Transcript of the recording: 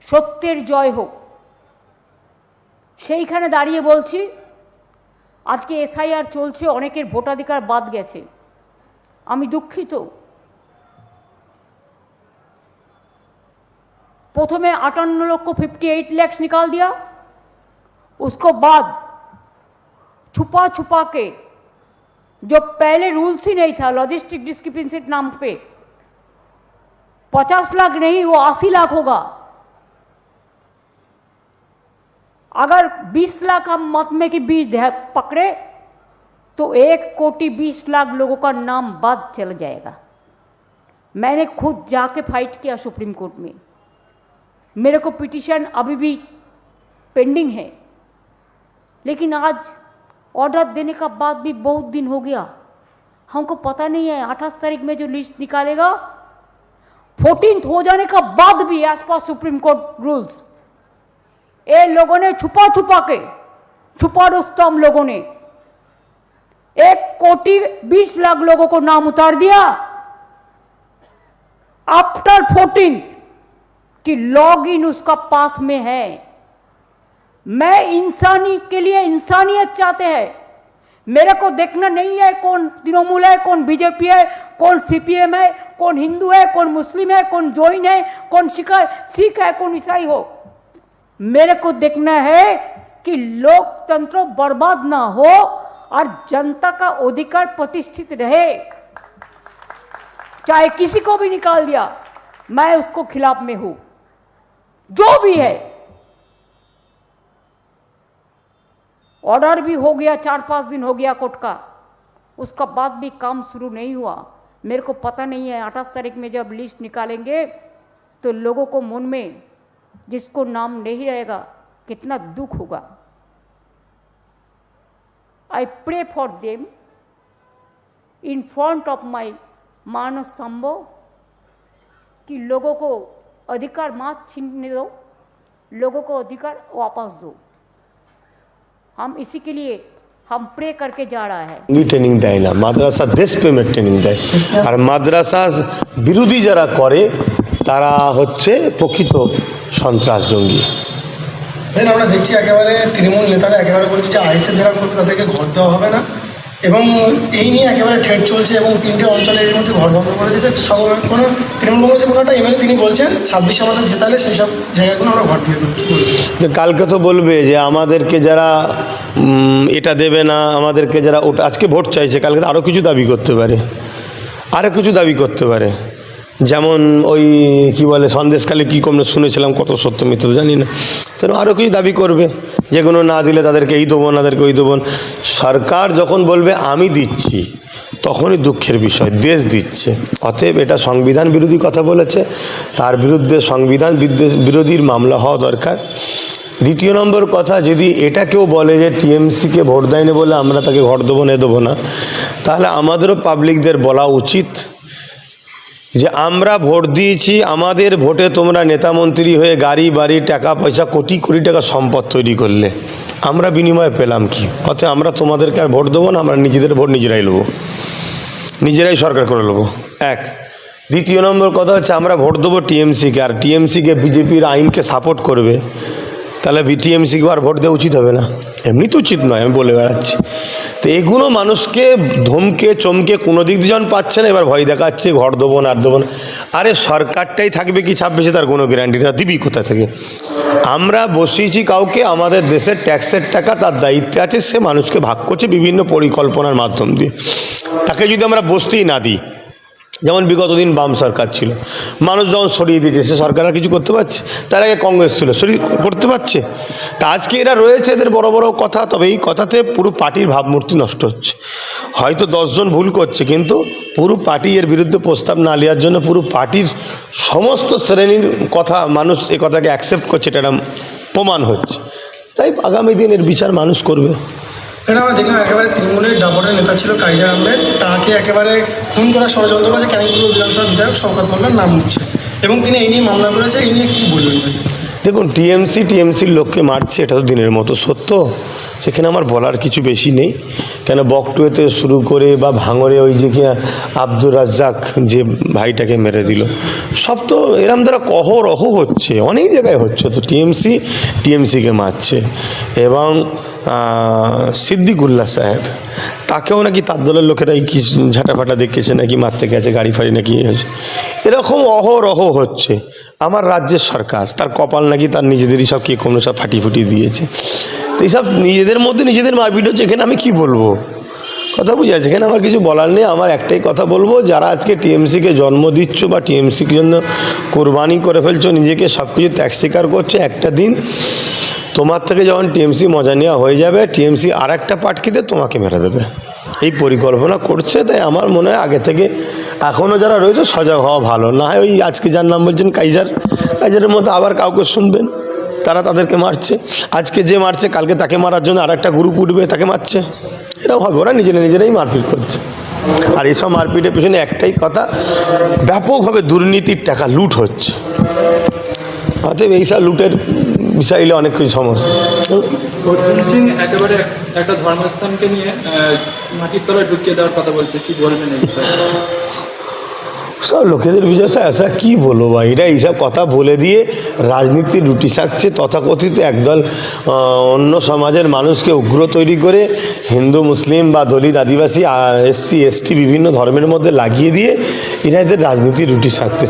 সত্যের জয় হোক। সেইখানে দাঁড়িয়ে বলছি, আজকে এসআইআর চলছে, অনেকের ভোটাধিকার বাদ গেছে, আমি দুঃখিত। प्रथमे 58 लाख निकाल दिया, उसको बाद छुपा छुपा के, जो पहले रूल्स ही नहीं था, लॉजिस्टिक डिस्क्रिपेंसी नाम पे 50 लाख नहीं, वो 80 लाख होगा। अगर 20 लाख हम मत में की भी पकड़े तो 1,20,00,000 लोगों का नाम बाद चला जाएगा। मैंने खुद जाके फाइट किया सुप्रीम कोर्ट में, मेरे को पिटीशन अभी भी पेंडिंग है, लेकिन आज ऑर्डर देने का बाद भी बहुत दिन हो गया, हमको पता नहीं है 28 तारीख में जो लिस्ट निकालेगा 14th हो जाने का बाद भी as per supreme court rules ये लोगों ने छुपा छुपा के, छुपा रुस्तम लोगों ने 1,20,00,000 लोगों को नाम उतार दिया आफ्टर 14th कि लॉग इन उसका पास में है। मैं इंसानी के लिए इंसानियत चाहते हैं, मेरे को देखना नहीं है कौन तृणमूल है, कौन बीजेपी है, कौन सीपीएम है, कौन हिंदू है, कौन मुस्लिम है, कौन जैन है, कौन सिख है, कौन ईसाई हो। मेरे को देखना है कि लोकतंत्र बर्बाद ना हो और जनता का अधिकार प्रतिष्ठित रहे। चाहे किसी को भी निकाल दिया, मैं उसको खिलाफ में हूं, जो भी है। ऑर्डर भी हो गया, 4-5 दिन हो गया कोर्ट का, उसका बाद भी काम शुरू नहीं हुआ। मेरे को पता नहीं है 28 तारीख में जब लिस्ट निकालेंगे तो लोगों को मन में जिसको नाम नहीं रहेगा कितना दुख होगा। I pray for them in front of my मानव स्तंभ कि लोगों को अधिकार मत छीनने दो, लोगों को अधिकार वापस दो। हम इसी के लिए हम प्रे करके जा रहा है। ट्रेनिंग देय ना, माद्रासा देशप्रेमेर ट्रेनिंग देय, और माद्रासा বিরোধী যারা করে তারা হচ্ছে প্রকৃত সন্ত্রাস জঙ্গি। আমরা দেখছি একেবারে তৃণমূল নেতারা একেবারে বলছে যে আইএসএফ যারা করবে তাদেরকে ঘর দেওয়া হবে না, এবং এই নিয়ে একেবারে ঠেট চলছে, এবং 3টে অঞ্চলের মধ্যে ঘর বন্ধ করে দিয়েছে। কোনো তৃণমূল কংগ্রেসের কোনো একটা এমএলএ তিনি বলছেন 26 আমাদের জেতালে সেই সব জায়গাগুলো আমরা ঘর দিয়ে দেবো। কী বলবেন? কালকে তো বলবে যে আমাদেরকে যারা এটা দেবে না, আমাদেরকে যারা ওটা আজকে ভোট চাইছে, কালকে আরও কিছু দাবি করতে পারে, আরও কিছু দাবি করতে পারে। যেমন ওই কি বলে সন্দেশকালে কী কম শুনেছিলাম, কত সত্য মিথ্যা জানি না, তো আরও কিছু দাবি করবে, যেগুলো না দিলে তাদেরকে এই দেবো না, তাদেরকে ওই দেবো। সরকার যখন বলবে আমি দিচ্ছি তখনই দুঃখের বিষয়, দেশ দিচ্ছে। অতএব এটা সংবিধান বিরোধী কথা বলেছে, তার বিরুদ্ধে সংবিধান বিরোধীর মামলা হওয়া দরকার। দ্বিতীয় নম্বর কথা, যদি এটা কেউ বলে যে টিএমসিকে ভোট দেয়নি বলে আমরা তাকে ঘর দেবো না, দেবো না, তাহলে আমাদেরও পাবলিকদের বলা উচিত যে আমরা ভোট দিয়েছি, আমাদের ভোটে তোমরা নেতামন্ত্রী হয়ে গাড়ি বাড়ি টাকা পয়সা কোটি কোটি টাকা সম্পদ তৈরি করলে, আমরা বিনিময়ে পেলাম কি? অতএব আমরা তোমাদেরকে আর ভোট দেবো না, আমরা নিজেদের ভোট নিজেরাই নেবো, নিজেরাই সরকার করে নেবো। এক। দ্বিতীয় নম্বর কথা হচ্ছে আমরা ভোট দেবো টিএমসিকে, আর টিএমসিকে বিজেপির আইনকে সাপোর্ট করবে, তাহলে টিএমসিকে আর ভোট দেওয়া উচিত হবে না? এমনি তো উচিত নয়, আমি বলে বেড়াচ্ছি। তো এগুলো মানুষকে ধমকে চমকে কোনো দিক দিয়ে যখন পাচ্ছে না, এবার ভয় দেখাচ্ছে ঘর দেবো না আর দেবো না। আরে সরকারটাই থাকবে কি 26-এ, তার কোনো গ্যারান্টি না, দিবি কোথা থেকে? আমরা বসিয়েছি কাউকে, আমাদের দেশের ট্যাক্সের টাকা তার দায়িত্বে আছে, সে মানুষকে ভাগ করছে বিভিন্ন পরিকল্পনার মাধ্যম দিয়ে। তাকে যদি আমরা বসতেই না দিই, যেমন বিগত দিন বাম সরকার ছিল, মানুষ যখন সরিয়ে দিয়েছে, সে সরকার আর কিছু করতে পারছে? তার আগে কংগ্রেস ছিল, সরিয়ে করতে পারছে? তা আজকে এরা রয়েছে, এদের বড় বড় কথা, তবে এই কথাতে পুরো পার্টির ভাবমূর্তি নষ্ট হচ্ছে। হয়তো 10 জন ভুল করছে, কিন্তু পুরো পার্টি এর বিরুদ্ধে প্রস্তাব না নেওয়ার জন্য পুরো পার্টির সমস্ত শ্রেণীর কথা মানুষ এ কথাকে অ্যাকসেপ্ট করছে, এটা প্রমাণ হচ্ছে। তাই আগামী দিন এর বিচার মানুষ করবে। আমরা দেখলাম একেবারে তৃণমূলের ডাবরের নেতা ছিল কাইজার আহমেদ, তাকে একেবারে খুন করার ষড়যন্ত্র করেছে ক্যানিংপুর বিধানসভার বিধায়ক শওকত মোল্লার নাম উঠছে, এবং তিনি এই নিয়ে মামলা করেছে। এই নিয়ে কী বলবেন? দেখুন, টিএমসির লোককে মারছে, এটা তো দিনের মতো সত্য। সেখানে আমার বলার কিছু বেশি নেই, কেন বকটুয়েতে শুরু করে বা ভাঙরে ওই যে কি আব্দুর রাজ্জাক যে ভাইটাকে মেরে দিল, সব তো এরম দ্বারা অহরহ হচ্ছে, অনেক জায়গায় হচ্ছে। তো টিএমসিকে মারছে। এবং সিদ্দিকুল্লাহ সাহেব, তাকেও নাকি তার দলের লোকেরাই কি ঝাঁটাফাটা দেখেছে, নাকি মারতে গেছে, গাড়ি ফাড়ি নাকি হয়েছে। এরকম অহরহ হচ্ছে। আমার রাজ্যের সরকার, তার কপাল নাকি তার নিজেদেরই সব কে কোনো সব ফাটি দিয়েছে। তো এইসব নিজেদের মধ্যে নিজেদের মারপিট হচ্ছে। এখানে আমি কি বলবো, কথা বুঝে আছে, এখানে আমার কিছু বলার নেই। আমার একটাই কথা বলবো, যারা আজকে টিএমসিকে জন্ম দিচ্ছ বা টিএমসির জন্য কোরবানি করে ফেলছো, নিজেকে সব কিছু ত্যাগ স্বীকার করছে, একটা দিন তোমার থেকে যখন টিএমসি মজা নেওয়া হয়ে যাবে, টিএমসি আর একটা পাটকিতে তোমাকে মেরে দেবে, এই পরিকল্পনা করছে। তাই আমার মনে হয় আগে থেকে এখনও যারা রয়েছে সজাগ হওয়া ভালো। না হয় ওই আজকে যার নাম বলছেন কাইজারের মতো আবার কাউকে শুনবেন, তারা তাদেরকে মারছে। আজকে যে মারছে কালকে তাকে মারার জন্য আর একটা গ্রুপ উঠবে, তাকে মারছে। এরকম হবে, ওরা নিজেরাই মারপিট করছে। আর এইসব মারপিটের পেছনে একটাই কথা, ব্যাপকভাবে দুর্নীতির টাকা লুট হচ্ছে। অতএব এইসব লুটের বিষয়ে অনেক কিছু সমস্যা। অর্জুন সিং একেবারে একটা ধর্মস্থানকে নিয়ে মাটির তলায় ঢুকিয়ে দেওয়ার কথা বলছে, কি বলবেন এই বিষয়ে? সব লোকেদের বিষয় আসা কী বলবো ভাই, এরা এইসব কথা বলে দিয়ে রাজনীতি রুটি শাকছে। তথাকথিত একদল অন্য সমাজের মানুষকে উগ্র তৈরি করে হিন্দু মুসলিম বা দলিত আদিবাসী SC ST বিভিন্ন ধর্মের মধ্যে লাগিয়ে দিয়ে এরা এদের রাজনীতি রুটি শাকতে